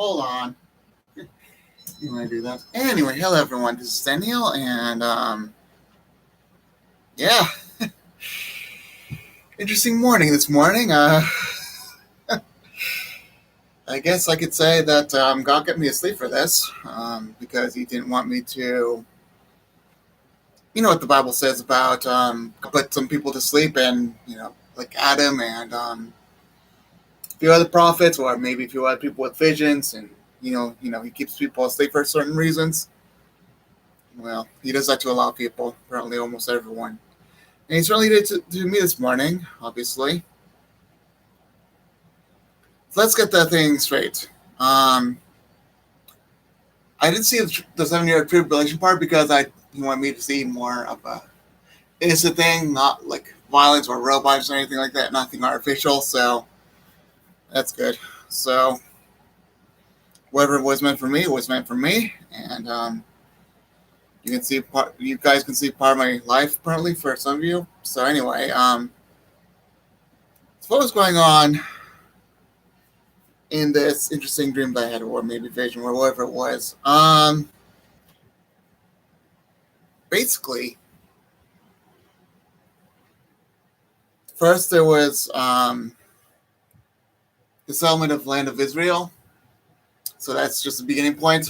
Hold on. You want to do that? Anyway, hello everyone. This is Daniel, and yeah, interesting morning this morning. I guess I could say that God kept me asleep for this because He didn't want me to. You know what the Bible says about put some people to sleep, and like Adam and a few other prophets, or maybe a few other people with visions, and He keeps people asleep for certain reasons. Well, He does that to a lot of people, apparently almost everyone. And He certainly did to me this morning, obviously. So let's get that thing straight. I didn't see the 7-year tribulation part because He wanted me to see more of a innocent thing, not like violence or robots or anything like that, nothing artificial. So that's good. So whatever was meant for me was meant for me, and you guys can see part of my life apparently for some of you. So anyway, so what was going on in this interesting dream that I had, or maybe vision, or whatever it was? Basically, first there was the settlement of land of Israel. So that's just the beginning point.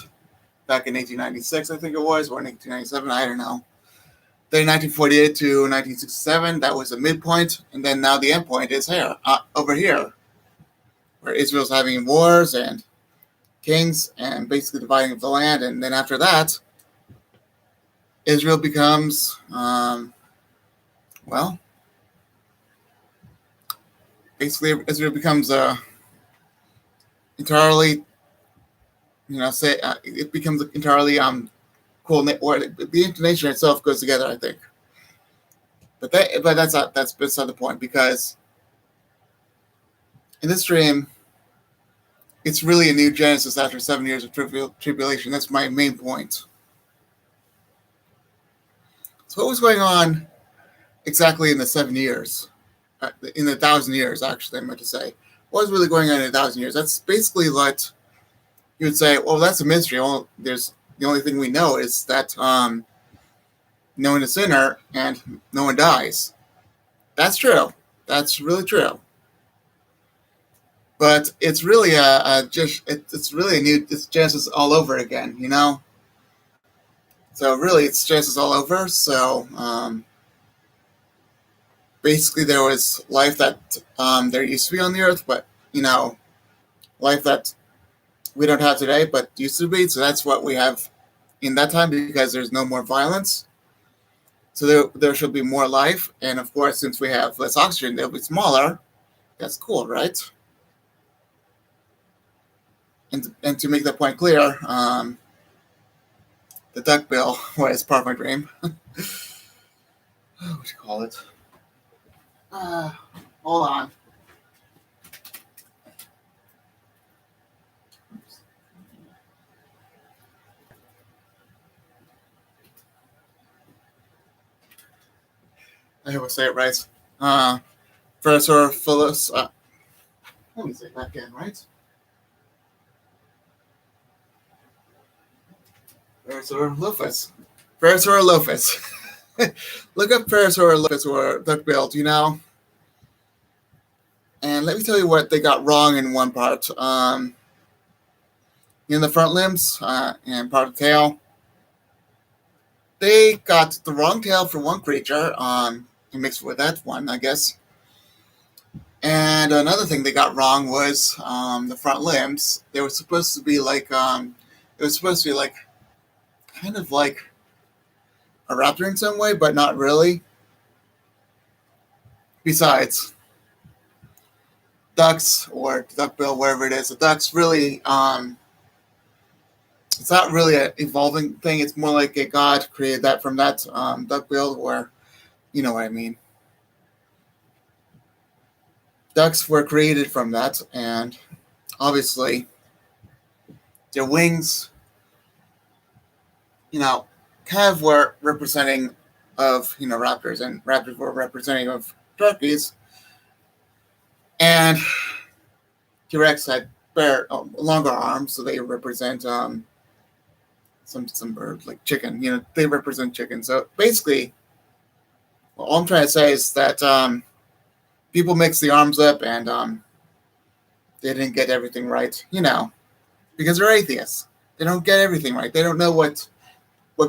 Back in 1896, I think it was, or in 1897, I don't know. Then 1948 to 1967, that was the midpoint, and then now the end point is here, over here, where Israel's having wars and kings and basically dividing up the land, and then after that, Israel becomes, basically Israel becomes entirely, it becomes entirely cool, or the nation itself goes together, I think. But that's beside the point, because in this dream, it's really a new Genesis after 7 years of tribulation. That's my main point. So what was going on exactly in the 7 years? In the 1,000 years, actually, I meant to say. What was really going on in 1,000 years? That's basically what you would say, well, that's a mystery. Well, the only thing we know is that no one is sinner and no one dies. That's true. That's really true. But it's really it's really it's Genesis all over again, So really, it's Genesis all over. So basically, there was life that there used to be on the earth, but life that we don't have today, but used to be. So that's what we have in that time, because there's no more violence. So there should be more life, and of course, since we have less oxygen, they'll be smaller. That's cool, right? And to make that point clear, the duckbill was part of my dream. What do you call it? Hold on. I hope I say it right. Professor Phyllis. Let me say that again, right? Parasaurolophus. Look up Parasaurolophus or duckbill, And let me tell you what they got wrong in one part. In the front limbs and part of the tail, they got the wrong tail for one creature, and mixed with that one, I guess. And another thing they got wrong was the front limbs. They were supposed to be like kind of like a raptor in some way, but not really. Besides, ducks or duckbill, wherever it is, the ducks really, it's not really an evolving thing. It's more like a God created that from that duckbill, or you know what I mean. Ducks were created from that, and obviously their wings, kind of were representing of, raptors, and raptors were representing of turkeys. And T-Rex had bear longer arms, so they represent some bird like chicken. They represent chicken. So basically, all I'm trying to say is that people mix the arms up, and they didn't get everything right. Because they're atheists. They don't get everything right. They don't know what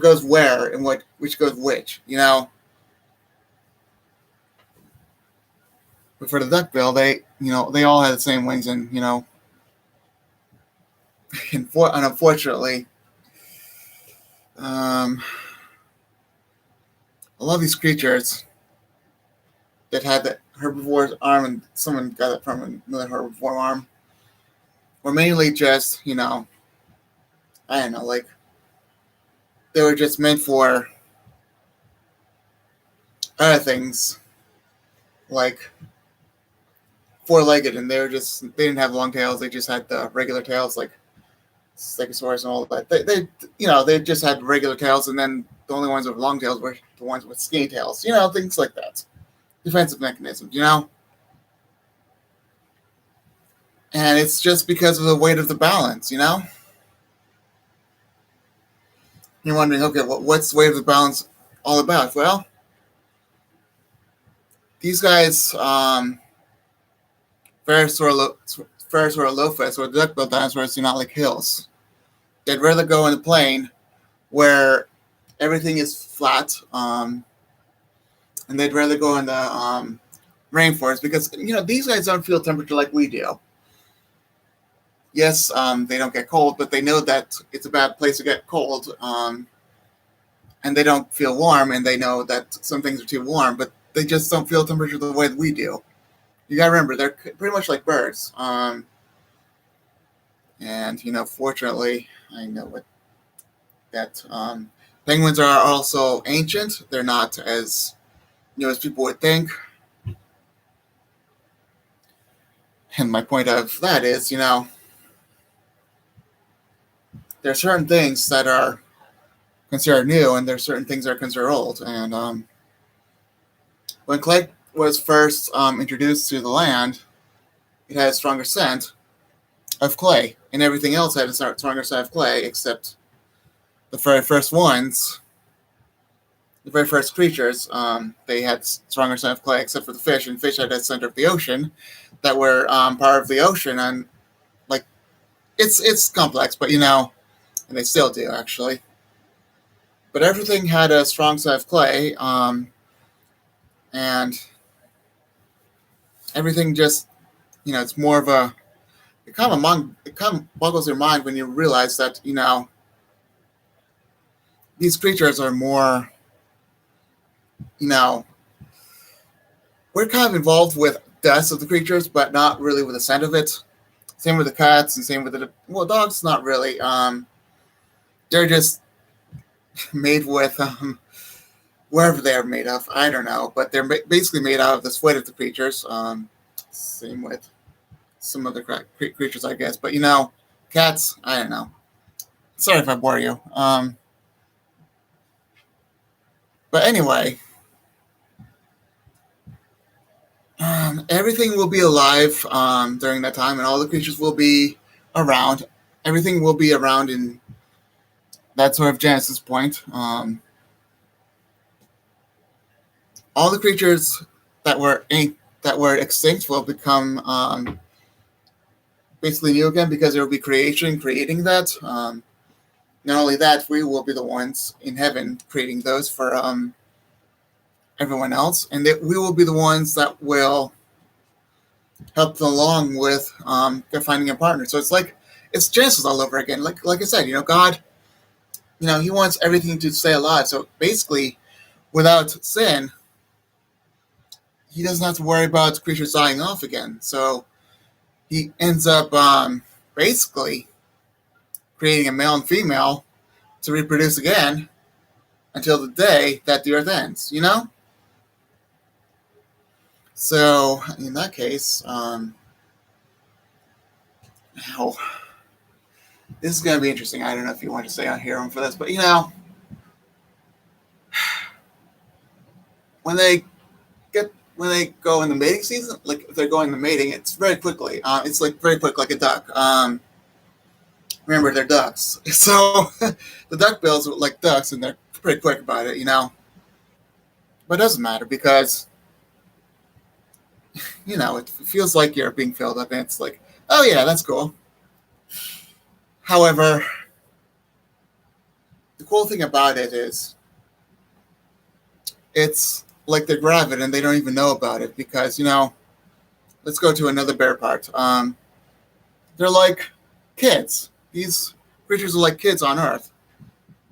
goes where and which goes which. But for the duckbill, they all had the same wings, and and unfortunately, a lot of these creatures that had the herbivore's arm, and someone got it from another herbivore arm, were mainly just, I don't know, like they were just meant for other things, like four-legged, and they didn't have long tails. They just had the regular tails, like Stegosaurus and all that. They just had regular tails, and then the only ones with long tails were the ones with skinny tails. Things like that. Defensive mechanisms. And it's just because of the weight of the balance. You're wondering, okay, what's the weight of the balance all about? Well, these guys, Ferrosaurolophus, or the duck-billed dinosaurs, do not like hills. They'd rather go in a plain where everything is flat, and they'd rather go in the rainforest because, these guys don't feel temperature like we do. Yes, they don't get cold, but they know that it's a bad place to get cold, and they don't feel warm, and they know that some things are too warm, but they just don't feel temperature the way that we do. You gotta remember, they're pretty much like birds. And, fortunately, I know that penguins are also ancient. They're not as new as people would think. And my point of that is, there are certain things that are considered new, and there are certain things that are considered old. And when clay was first introduced to the land, it had a stronger scent of clay, and everything else had a stronger scent of clay, except the very first ones, the very first creatures, they had stronger scent of clay, except for the fish, and fish had a scent of the ocean that were part of the ocean, and like it's complex, but and they still do actually. But everything had a strong scent of clay, and everything just it's more of a it kind of boggles your mind when you realize that these creatures are more we're kind of involved with deaths of the creatures, but not really with the scent of it. Same with the cats, and same with the dogs. Not really. They're just made with wherever they're made of. I don't know, but they're basically made out of the sweat of the creatures. Same with some other creatures, I guess. But cats. I don't know. Sorry if I bore you. But anyway. Everything will be alive during that time, and all the creatures will be around. Everything will be around in that sort of Genesis point. All the creatures that were extinct will become basically new again, because there will be creating that. Not only that, we will be the ones in heaven creating those for everyone else, and that we will be the ones that will help them along with finding a partner. So it's Genesis all over again. Like I said, God, He wants everything to stay alive. So basically, without sin, He doesn't have to worry about creatures dying off again. So He ends up basically creating a male and female to reproduce again until the day that the earth ends. So in that case, this is going to be interesting. I don't know if you want to stay on here for this, but when they get when they go in the mating season, like if they're going to mating, it's very quickly. It's like very quick, like a duck. Remember, they're ducks, so the duck bills are like ducks, and they're pretty quick about it, you know. But it doesn't matter because it feels like you're being filled up, and it's like, oh yeah, that's cool. However, the cool thing about it is it's like they're gravid and they don't even know about it because let's go to another bear part. They're like kids. These creatures are like kids on Earth.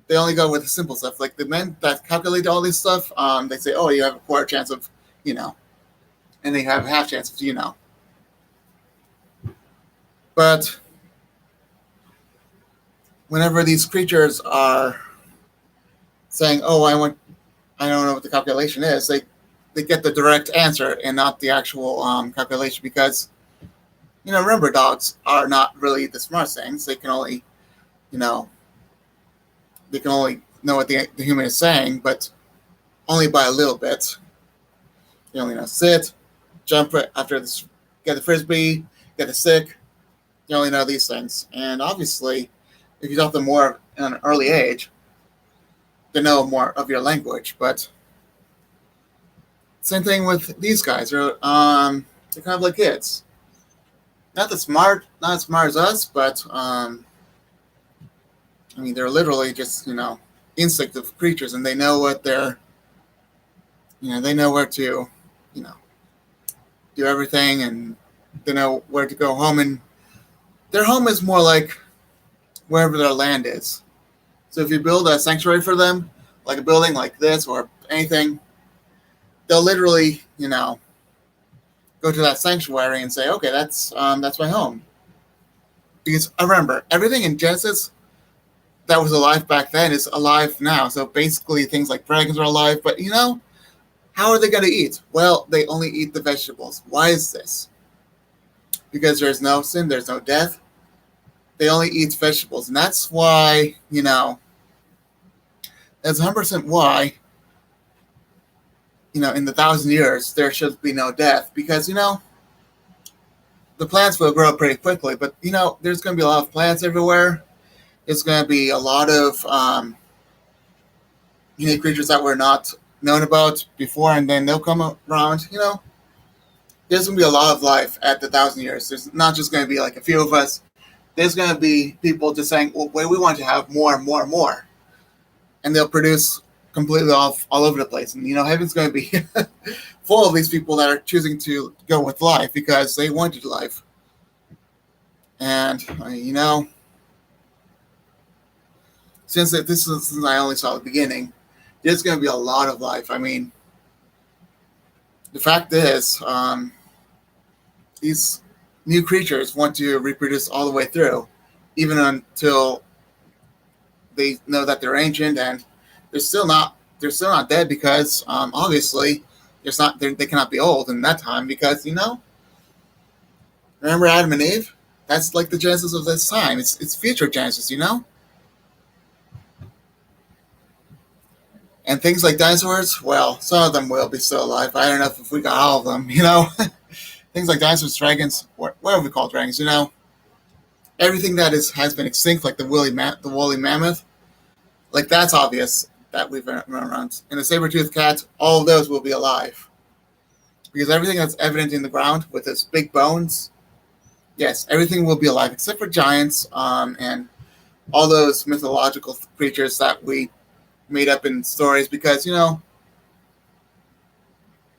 They only go with the simple stuff. Like the men that calculate all this stuff, they say, oh, you have a quarter chance of, and they have a half chance of. But whenever these creatures are saying, oh, I don't know what the calculation is, they get the direct answer and not the actual calculation because, remember, dogs are not really the smartest things. They can only, you know, know what the human is saying, but only by a little bit. They only know sit, jump after this, get the frisbee, get the stick. You only know these things. And obviously, if you taught them more at an early age, they know more of your language. But same thing with these guys. They're kind of like kids. Not as smart as us, but they're literally just instinctive creatures, and they know what they're, they know where to, you know, do everything, and they know where to go home. And their home is more like wherever their land is. So if you build a sanctuary for them, like a building like this or anything, they'll literally, go to that sanctuary and say, okay, that's my home. Because remember, everything in Genesis that was alive back then is alive now. So basically, things like dragons are alive. But how are they going to eat? Well, they only eat the vegetables. Why is this? Because there's no sin, there's no death. They only eat vegetables, and that's why that's 100% why in the 1,000 years there should be no death because the plants will grow pretty quickly. But there's going to be a lot of plants everywhere. There's going to be a lot of unique creatures that were not known about before, and then they'll come around. There's going to be a lot of life at the 1,000 years. There's not just going to be like a few of us. There's going to be people just saying, well, we want to have more and more and more. And they'll produce completely all over the place. And, heaven's going to be full of these people that are choosing to go with life because they wanted life. And, since I only saw the beginning, there's going to be a lot of life. The fact is, these new creatures want to reproduce all the way through, even until they know that they're ancient, and they're still not dead because obviously they cannot be old in that time because remember Adam and Eve? That's like the Genesis of this time. It's future Genesis, And things like dinosaurs, well, some of them will be still alive. I don't know if we got all of them, Things like dinosaurs, dragons, whatever we call dragons, everything that has been extinct, like the woolly mammoth, like that's obvious that we've been around. And the saber-toothed cat, all of those will be alive. Because everything that's evident in the ground with its big bones, yes, everything will be alive except for giants and all those mythological creatures that we made up in stories because,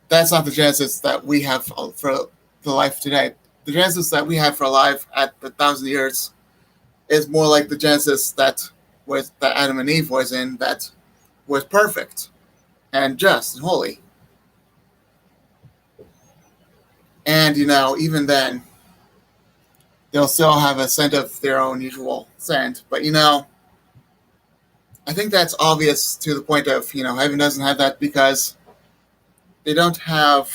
that's not the Genesis that we have for the life today. The Genesis that we have for life at the 1,000 years is more like the Genesis that Adam and Eve was in, that was perfect and just and holy. And, even then, they'll still have a scent of their own usual scent. But, I think that's obvious to the point of, heaven doesn't have that because they don't have,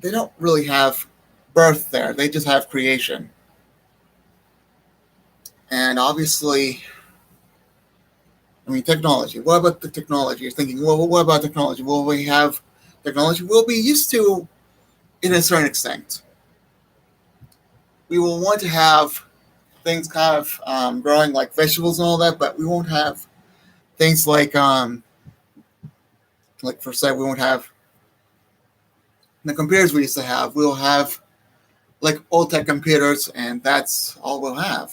they don't really have birth there. They just have creation. And obviously, technology. What about the technology? You're thinking, well, what about technology? Will we have technology, we'll be used to in a certain extent. We will want to have things kind of growing like vegetables and all that, but we won't have things like for say we won't have the computers we used to have. We'll have like old tech computers, and that's all we'll have.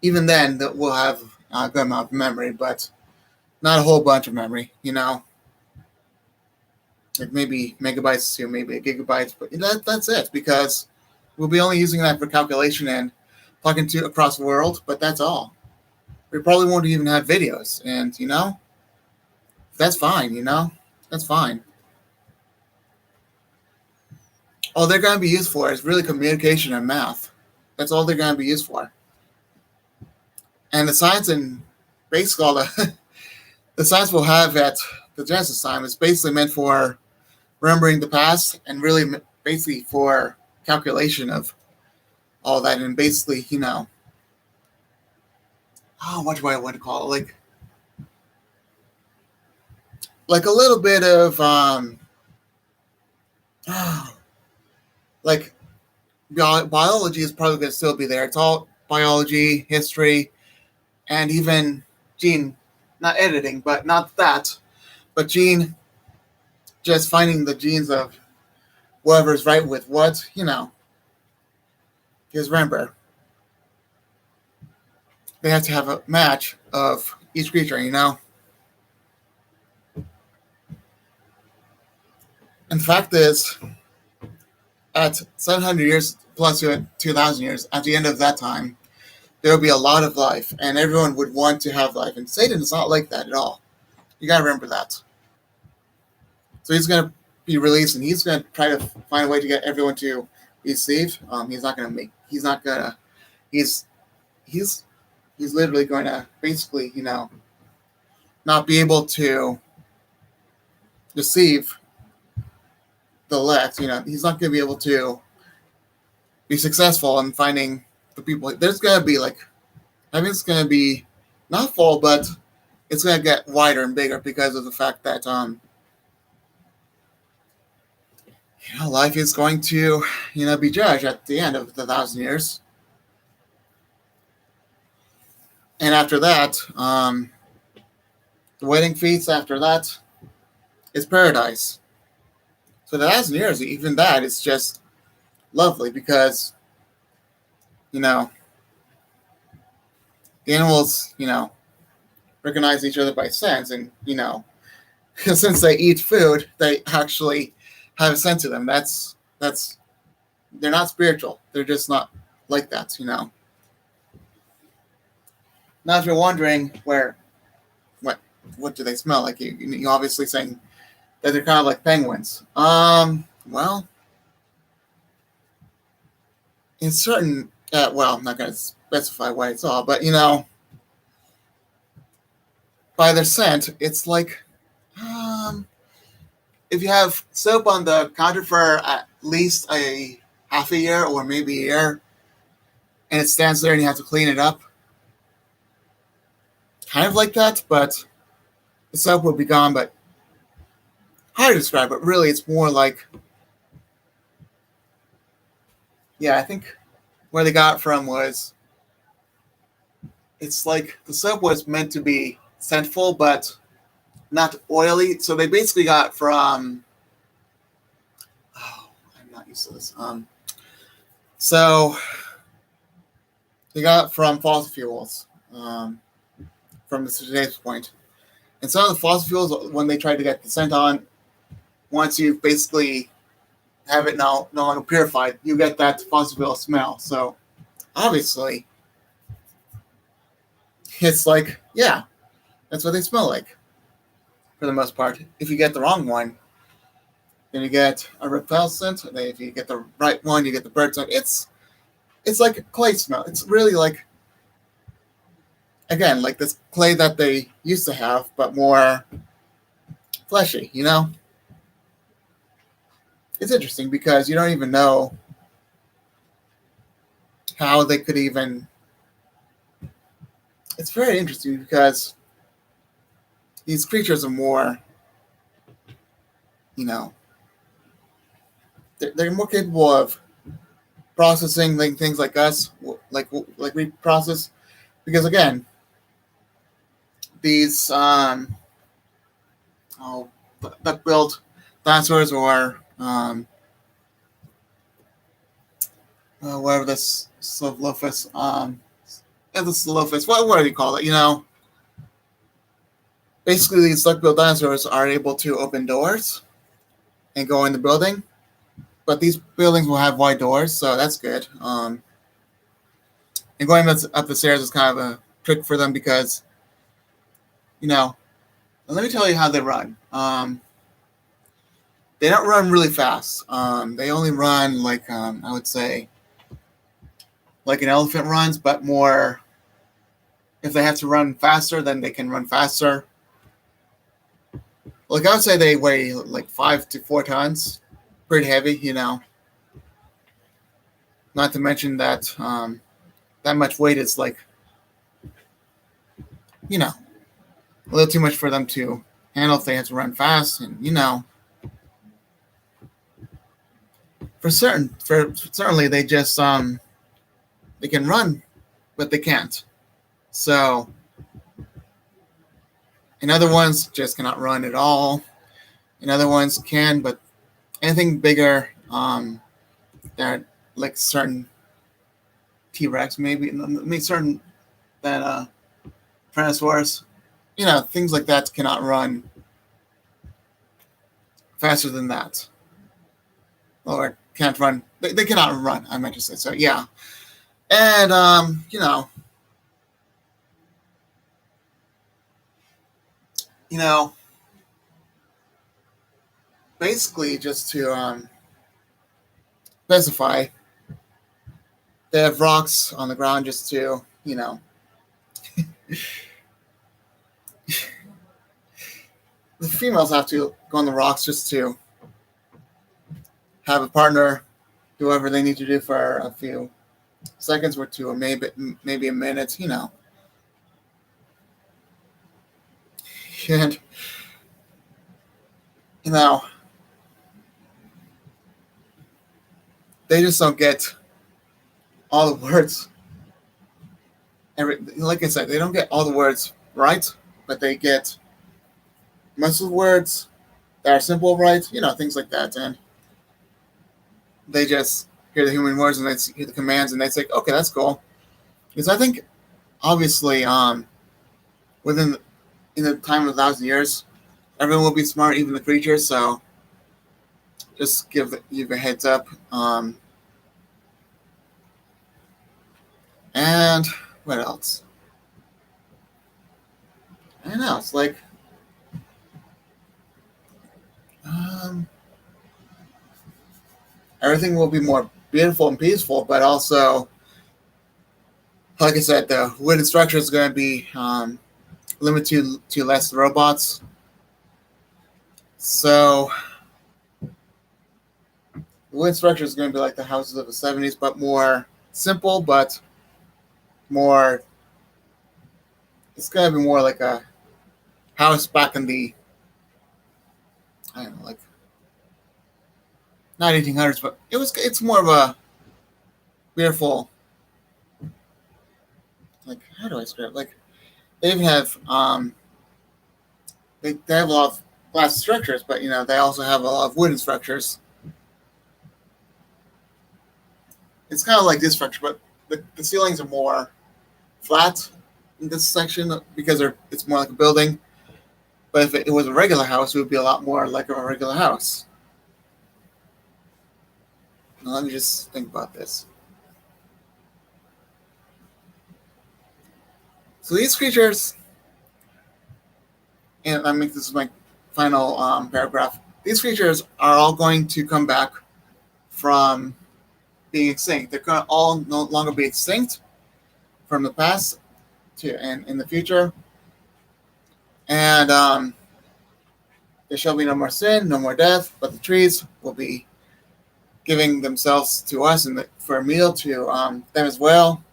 Even then, that we'll have a good amount of memory, but not a whole bunch of memory. Like maybe megabytes to maybe gigabytes, but that's it because we'll be only using that for calculation and talking to across the world. But that's all. We probably won't even have videos, and that's fine. That's fine. All they're going to be used for is really communication and math. That's all they're going to be used for. And the science and basically all the science we'll have at the Genesis time is basically meant for remembering the past and really basically for calculation of all that and basically, what do I want to call it? Like a little bit of like biology is probably going to still be there. It's all biology, history, and even gene, not editing, but not that, but gene, just finding the genes of whatever's right with what, because remember, they have to have a match of each creature, And the fact is, at 700 years plus 2,000 years, at the end of that time, there will be a lot of life, and everyone would want to have life. And Satan is not like that at all. You got to remember that. So he's going to be released, and he's going to try to find a way to get everyone to be saved. He's not going to make. He's not going to. He's literally going to basically, not be able to deceive the elect. He's not going to be able to be successful in finding the people. There's going to be it's going to be not full, but it's going to get wider and bigger because of the fact that life is going to be judged at the end of the 1,000 years, and after that, the wedding feast after that is paradise. So the 1,000 years, even that is just lovely because the animals recognize each other by sense, and since they eat food, they actually have a sense to them. That's they're not spiritual. They're just not like that. Now, if you're wondering what do they smell like, you obviously saying that they're kind of like penguins. Well, in certain, I'm not going to specify why it's all, but by their scent, it's like, if you have soap on the counter for at least a half a year or maybe a year, and it stands there and you have to clean it up, kind of like that, but the soap will be gone. But hard to describe, but really, it's more like, I think where they got it from was, it's like the soap was meant to be scentful, but not oily. So they basically got from, I'm not used to this. So they got from fossil fuels, from today's point. And some of the fossil fuels, when they tried to get the scent on, once you basically have it no longer purified, you get that fossil fuel smell. So obviously, it's like, that's what they smell like for the most part. If you get the wrong one, then you get a reptile scent. And then if you get the right one, you get the bird scent. It's like clay smell. It's really like, again, like this clay that they used to have, but more fleshy, It's interesting because you don't even know how they could even. It's very interesting because these creatures are more you know, they're more capable of processing like things like us, like we process. Because again, these oh, that built dinosaurs or whatever this Slophus, yeah, the Slophus, what do you call it? Basically, these duck-billed dinosaurs are able to open doors and go in the building, but these buildings will have wide doors, so that's good. And going up the stairs is kind of a trick for them because, you know, let me tell you how they run. They don't run really fast. They only run like I would say like an elephant runs, but more. If they have to run faster, then they can run faster. Like I would say, they weigh like 5 to 4 tons, pretty heavy. Not to mention that that much weight is like a little too much for them to handle if they have to run fast. And for certainly they just they can run, but they can't. So, and other ones just cannot run at all. And other ones can, but anything bigger, that like certain T-Rex, maybe certain that Tyrannosaurus, things like that cannot run faster than that, or can't run. They cannot run. I meant to say so. Yeah, and you know, basically just to specify, they have rocks on the ground just to the females have to go on the rocks just to have a partner do whatever they need to do for a few seconds or two, or maybe a minute. And they just don't get all the words. Like I said, they don't get all the words right, but they get most of the words that are simple right, things like that. And they just hear the human words and they hear the commands and they say, okay, that's cool. Because I think, obviously, within in the time of 1,000 years, everyone will be smart, even the creatures. So just give you a heads up. And what else? I don't know. It's like everything will be more beautiful and peaceful, but also, like I said, the wooden structure is going to be limited to less robots. So the wooden structure is going to be like the houses of the 70s, but more simple, but more. It's going to be more like a house back in the, I don't know, like not 1800s, but it's more of a beautiful, like, how do I describe it? Like, they even have they have a lot of glass structures, but they also have a lot of wooden structures. It's kind of like this structure, but the ceilings are more flat in this section because it's more like a building. But if it was a regular house, it would be a lot more like a regular house. Now, let me just think about this. So these creatures, and I mean, this is my final paragraph. These creatures are all going to come back from being extinct. They're going to all no longer be extinct from the past to and in the future. And there shall be no more sin, no more death, but the trees will be giving themselves to us and for a meal to them as well.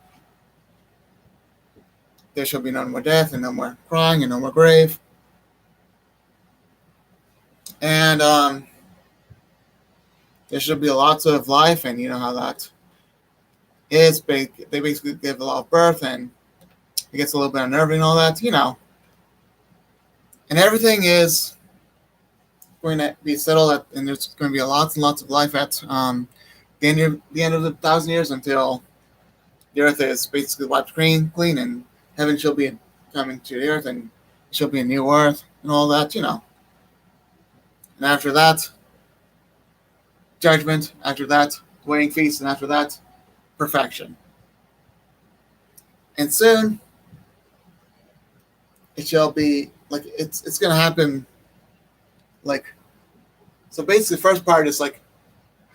There shall be no more death and no more crying and no more grave. And there should be lots of life, and you know how that is. They basically give a lot of birth, and it gets a little bit unnerving and all that, and everything is going to be settled, and there's going to be lots and lots of life at the end of the 1,000 years, until the earth is basically wiped clean, and heaven shall be coming to the earth, and it shall be a new earth, and all that, And after that, judgment. After that, wedding feast, and after that, perfection. And soon, it shall be like it's going to happen. Like, so basically, the first part is like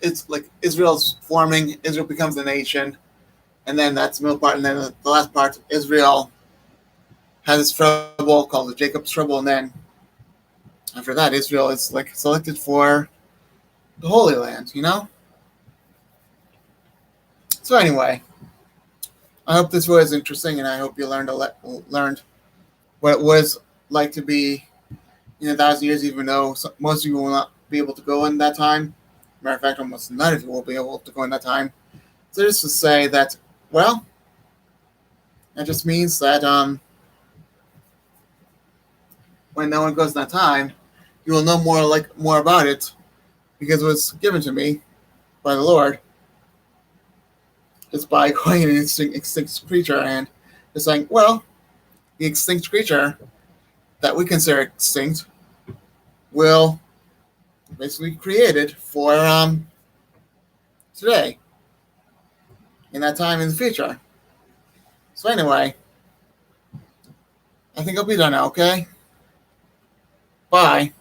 it's like Israel's forming. Israel becomes a nation, and then that's the middle part, and then the last part, Israel has this trouble called the Jacob's trouble, and then after that, Israel is like selected for the Holy Land. So anyway, I hope this was interesting, and I hope you learned what it was like to be in 1,000 years, even though most of you will not be able to go in that time. Matter of fact, almost none of you will be able to go in that time. So just to say that, well, that just means that when no one goes in that time, you will know more about it, because it was given to me by the Lord. It's by going an extinct creature, and it's like, well, the extinct creature that we consider extinct will basically be created for today, in that time in the future. So anyway, I think I'll be done now, okay? Bye.